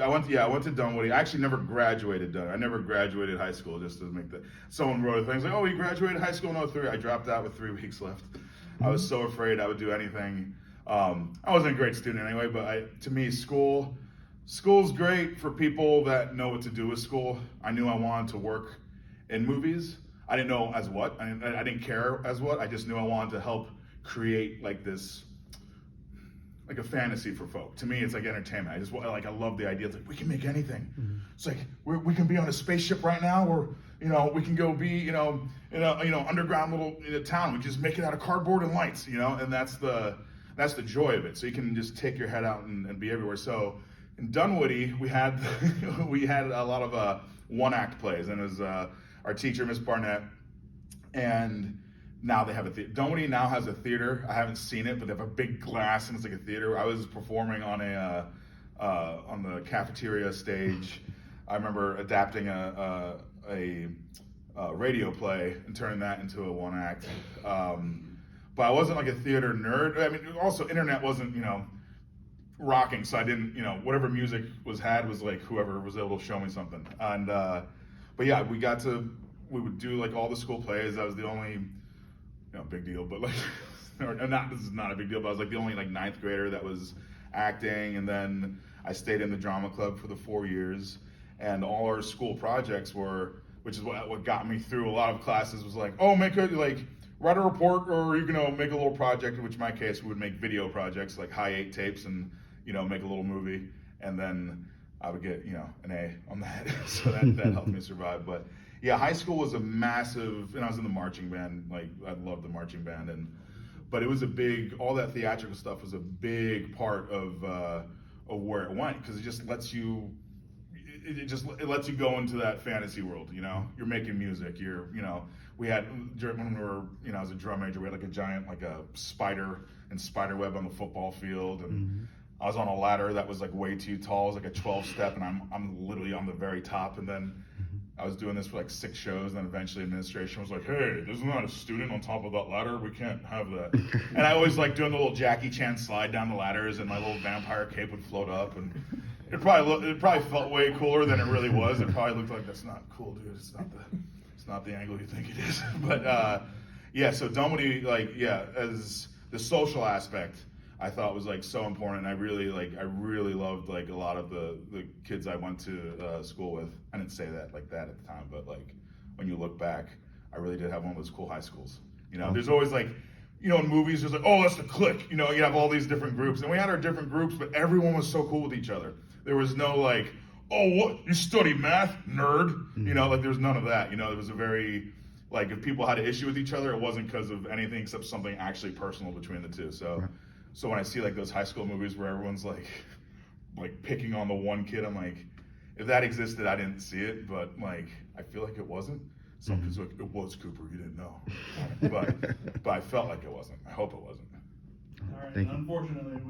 I went to Dunwoody. I actually never graduated Dunwoody. I never graduated high school, just to make the, someone wrote things like, oh, you graduated high school in 03. I dropped out with 3 weeks left. I was so afraid I would do anything. I wasn't a great student anyway, but to me, school's great for people that know what to do with school. I knew I wanted to work in movies. I didn't know as what. I didn't care as what. I just knew I wanted to help create like this, like a fantasy for folk. To me, it's like entertainment. I love the idea. It's like, we can make anything. Mm-hmm. It's like, we can be on a spaceship right now, or, we can go be, in a, underground little town. We just make it out of cardboard and lights, and that's the joy of it. So you can just take your head out and be everywhere. So in Dunwoody, we had a lot of one-act plays, and it was our teacher, Miss Barnett, and now they have a theater. Dunwoody now has a theater. I haven't seen it, but they have a big glass and it's like a theater. I was performing on on the cafeteria stage. I remember adapting a radio play and turning that into a one act. But I wasn't like a theater nerd. I mean, also internet wasn't, rocking, so I didn't, whatever music was like whoever was able to show me something. And but yeah, we would do like all the school plays. That was the only big deal, but like, this is not a big deal, but I was like the only like 9th grader that was acting. And then I stayed in the drama club for the 4 years, and all our school projects which is what got me through a lot of classes, was like, oh, write a report, or you're gonna make a little project, which in my case, we would make video projects, like high 8 tapes, and make a little movie. And then I would get, an A on that. So that helped me survive. But yeah, high school was a massive, and I was in the marching band. Like, I loved the marching band, but it was all that theatrical stuff was a big part of where it went, because it just lets you, it lets you go into that fantasy world. You're making music. We had, when we were, I was a drum major, we had like a giant, like a spider and spider web on the football field, and I was on a ladder that was like way too tall. It was like a 12-step, and I'm literally on the very top. And then I was doing this for like 6 shows, and then eventually administration was like, hey, there's not a student on top of that ladder. We can't have that. And I always like doing the little Jackie Chan slide down the ladders, and my little vampire cape would float up, and it probably felt way cooler than it really was. It probably looked like, that's not cool, dude. It's not the angle you think it is. But yeah, so Dunwoody, as the social aspect, I thought was like so important. And I really loved like a lot of the kids I went to school with. I didn't say that like that at the time, but like when you look back, I really did have one of those cool high schools. There's always like, in movies, there's like, oh, that's the clique. You have all these different groups, and we had our different groups, but everyone was so cool with each other. There was no like, oh, what, you study math, nerd? Like there was none of that. It was a very, like, if people had an issue with each other, it wasn't because of anything except something actually personal between the two. So when I see like those high school movies where everyone's like picking on the one kid, I'm like, if that existed, I didn't see it, but like, I feel like it wasn't. Some kids are like, it was Cooper, you didn't know. But I felt like it wasn't. I hope it wasn't. All right, unfortunately.